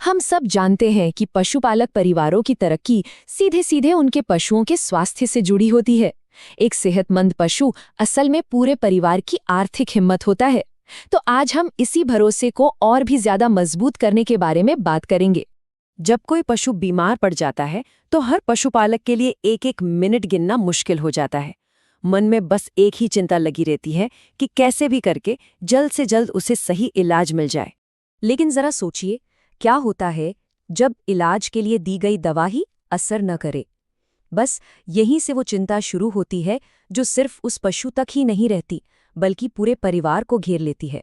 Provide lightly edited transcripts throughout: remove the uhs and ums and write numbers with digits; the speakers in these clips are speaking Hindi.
हम सब जानते हैं कि पशुपालक परिवारों की तरक्की सीधे सीधे उनके पशुओं के स्वास्थ्य से जुड़ी होती है। एक सेहतमंद पशु असल में पूरे परिवार की आर्थिक हिम्मत होता है। तो आज हम इसी भरोसे को और भी ज्यादा मजबूत करने के बारे में बात करेंगे। जब कोई पशु बीमार पड़ जाता है तो हर पशुपालक के लिए एक एक मिनट गिनना मुश्किल हो जाता है। मन में बस एक ही चिंता लगी रहती है कि कैसे भी करके जल्द से जल्द उसे सही इलाज मिल जाए। लेकिन जरा सोचिए, क्या होता है जब इलाज के लिए दी गई दवा ही असर न करे। बस यहीं से वो चिंता शुरू होती है जो सिर्फ उस पशु तक ही नहीं रहती बल्कि पूरे परिवार को घेर लेती है।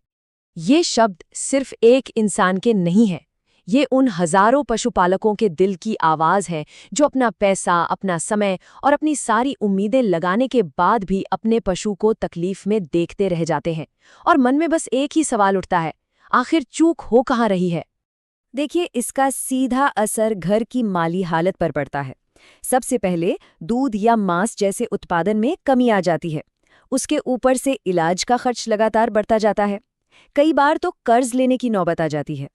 ये शब्द सिर्फ एक इंसान के नहीं है, ये उन हजारों पशुपालकों के दिल की आवाज है जो अपना पैसा, अपना समय और अपनी सारी उम्मीदें लगाने के बाद भी अपने पशु को तकलीफ में देखते रह जाते हैं। और मन में बस एक ही सवाल उठता है, आखिर चूक हो कहाँ रही है। देखिए, इसका सीधा असर घर की माली हालत पर पड़ता है। सबसे पहले दूध या मांस जैसे उत्पादन में कमी आ जाती है। उसके ऊपर से इलाज का खर्च लगातार बढ़ता जाता है। कई बार तो कर्ज लेने की नौबत आ जाती है।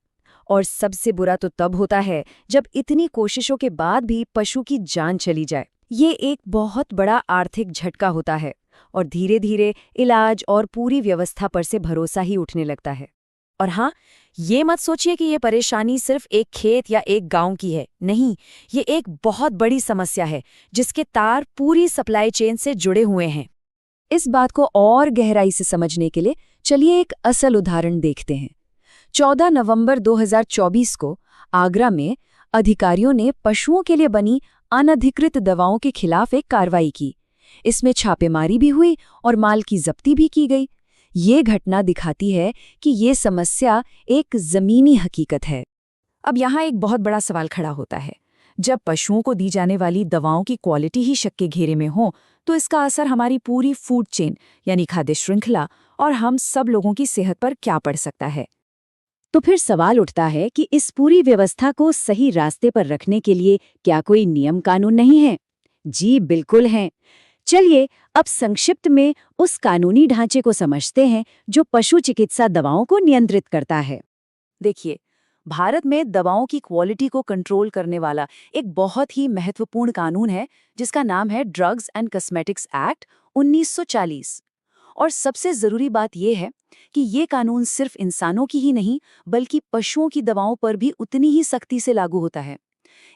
और सबसे बुरा तो तब होता है जब इतनी कोशिशों के बाद भी पशु की जान चली जाए। ये एक बहुत बड़ा आर्थिक झटका होता है और धीरे धीरे इलाज और पूरी व्यवस्था पर से भरोसा ही उठने लगता है। और हाँ, ये मत सोचिए कि ये परेशानी सिर्फ एक खेत या एक गांव की है। नहीं, ये एक बहुत बड़ी समस्या है जिसके तार पूरी सप्लाई चेन से जुड़े हुए हैं। इस बात को और गहराई से समझने के लिए चलिए एक असल उदाहरण देखते हैं। 14 नवंबर 2024 को आगरा में अधिकारियों ने पशुओं के लिए बनी अनधिकृत दवाओं के खिलाफ एक कार्रवाई की। इसमें छापेमारी भी हुई और माल की जब्ती भी की गई। ये घटना दिखाती है कि ये समस्या एक जमीनी हकीकत है। अब यहाँ एक बहुत बड़ा सवाल खड़ा होता है। जब पशुओं को दी जाने वाली दवाओं की क्वालिटी ही शक के घेरे में हो तो इसका असर हमारी पूरी फूड चेन यानी खाद्य श्रृंखला और हम सब लोगों की सेहत पर क्या पड़ सकता है। तो फिर सवाल उठता है कि इस पूरी व्यवस्था को सही रास्ते पर रखने के लिए क्या कोई नियम कानून नहीं है? जी बिल्कुल हैं। चलिए अब संक्षिप्त में उस कानूनी ढांचे को समझते हैं जो पशु चिकित्सा दवाओं को नियंत्रित करता है। देखिए, भारत में दवाओं की क्वालिटी को कंट्रोल करने वाला एक बहुत ही महत्वपूर्ण कानून है जिसका नाम है ड्रग्स एंड कॉस्मेटिक्स एक्ट 1940। और सबसे जरूरी बात यह है कि ये कानून सिर्फ इंसानों की ही नहीं बल्कि पशुओं की दवाओं पर भी उतनी ही सख्ती से लागू होता है।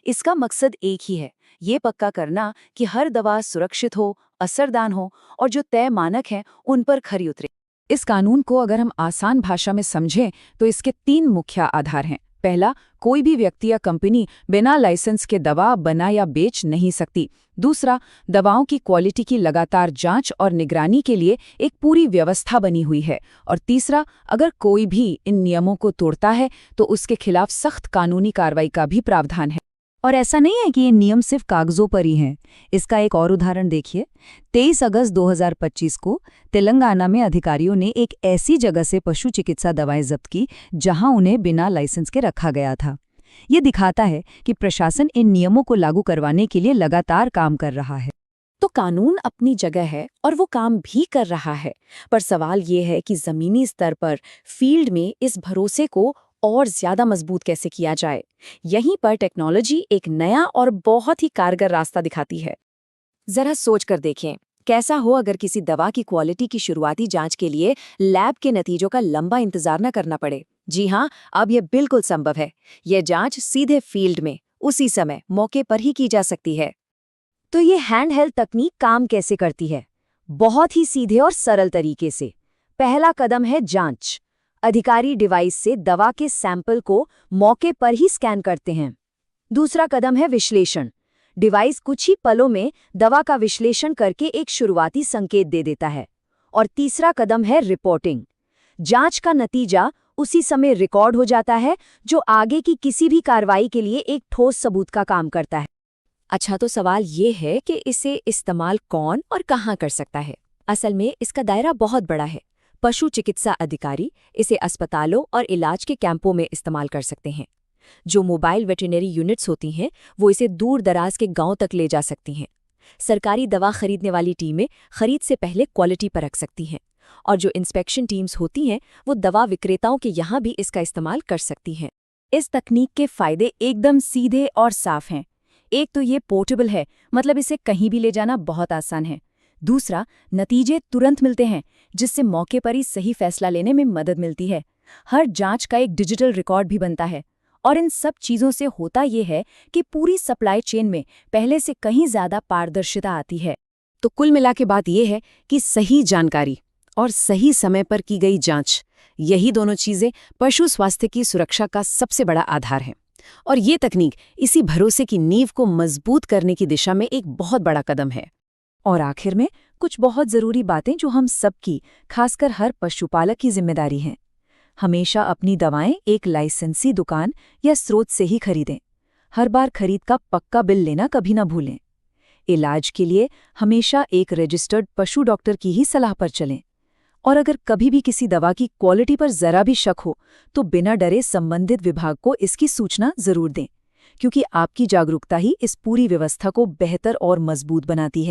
इसका मकसद एक ही है, ये पक्का करना कि हर दवा सुरक्षित हो, असरदार हो और जो तय मानक हैं उन पर खरी उतरे। इस कानून को अगर हम आसान भाषा में समझें तो इसके 3 मुख्य आधार हैं। पहला, कोई भी व्यक्ति या कंपनी बिना लाइसेंस के दवा बना या बेच नहीं सकती। दूसरा, दवाओं की क्वालिटी की लगातार जांच और निगरानी के लिए एक पूरी व्यवस्था बनी हुई है। और तीसरा, अगर कोई भी इन नियमों को तोड़ता है तो उसके खिलाफ सख्त कानूनी कार्रवाई का भी प्रावधान है। और ऐसा नहीं है कि ये नियम सिर्फ कागजों पर ही हैं। इसका एक और उदाहरण देखिए। 23 अगस्त 2025 को तेलंगाना में अधिकारियों ने एक ऐसी जगह से पशु चिकित्सा दवाएं जब्त की जहां उन्हें बिना लाइसेंस के रखा गया था। ये दिखाता है कि प्रशासन इन नियमों को लागू करवाने के लिए लगातार काम कर रहा है। तो कानून अपनी जगह है और वो काम भी कर रहा है, पर सवाल ये है कि जमीनी स्तर पर फील्ड में इस भरोसे को और ज्यादा मजबूत कैसे किया जाए। यहीं पर टेक्नोलॉजी एक नया और बहुत ही कारगर रास्ता दिखाती है। जरा सोच कर देखें, कैसा हो अगर किसी दवा की क्वालिटी की शुरुआती जांच के लिए लैब के नतीजों का लंबा इंतजार न करना पड़े। जी हाँ, अब यह बिल्कुल संभव है। यह जांच सीधे फील्ड में उसी समय मौके पर ही की जा सकती है। तो ये हैंड हेल्ड तकनीक काम कैसे करती है? बहुत ही सीधे और सरल तरीके से। पहला कदम है जांच। अधिकारी डिवाइस से दवा के सैंपल को मौके पर ही स्कैन करते हैं। दूसरा कदम है विश्लेषण। डिवाइस कुछ ही पलों में दवा का विश्लेषण करके एक शुरुआती संकेत दे देता है। और तीसरा कदम है रिपोर्टिंग। जांच का नतीजा उसी समय रिकॉर्ड हो जाता है, जो आगे की किसी भी कार्रवाई के लिए एक ठोस सबूत का काम करता है। अच्छा, तो सवाल ये है कि इसे इस्तेमाल कौन और कहाँ कर सकता है? असल में इसका दायरा बहुत बड़ा है। पशु चिकित्सा अधिकारी इसे अस्पतालों और इलाज के कैंपों में इस्तेमाल कर सकते हैं। जो मोबाइल वेटरनरी यूनिट्स होती हैं वो इसे दूर दराज के गांव तक ले जा सकती हैं। सरकारी दवा खरीदने वाली टीमें खरीद से पहले क्वालिटी परख सकती हैं और जो इंस्पेक्शन टीम्स होती हैं वो दवा विक्रेताओं के यहाँ भी इसका इस्तेमाल कर सकती हैं। इस तकनीक के फायदे एकदम सीधे और साफ हैं। एक तो ये पोर्टेबल है, मतलब इसे कहीं भी ले जाना बहुत आसान है। दूसरा, नतीजे तुरंत मिलते हैं, जिससे मौके पर ही सही फैसला लेने में मदद मिलती है। हर जांच का एक डिजिटल रिकॉर्ड भी बनता है। और इन सब चीज़ों से होता ये है कि पूरी सप्लाई चेन में पहले से कहीं ज़्यादा पारदर्शिता आती है। तो कुल मिला के बात यह है कि सही जानकारी और सही समय पर की गई जांच, यही दोनों चीजें पशु स्वास्थ्य की सुरक्षा का सबसे बड़ा आधार हैं। और ये तकनीक इसी भरोसे की नींव को मजबूत करने की दिशा में एक बहुत बड़ा कदम है। और आखिर में कुछ बहुत जरूरी बातें जो हम सबकी, खासकर हर पशुपालक की जिम्मेदारी हैं। हमेशा अपनी दवाएं एक लाइसेंसी दुकान या स्रोत से ही खरीदें। हर बार खरीद का पक्का बिल लेना कभी ना भूलें। इलाज के लिए हमेशा एक रजिस्टर्ड पशु डॉक्टर की ही सलाह पर चलें। और अगर कभी भी किसी दवा की क्वालिटी पर जरा भी शक हो तो बिना डरे संबंधित विभाग को इसकी सूचना जरूर दें, क्योंकि आपकी जागरूकता ही इस पूरी व्यवस्था को बेहतर और मजबूत बनाती है।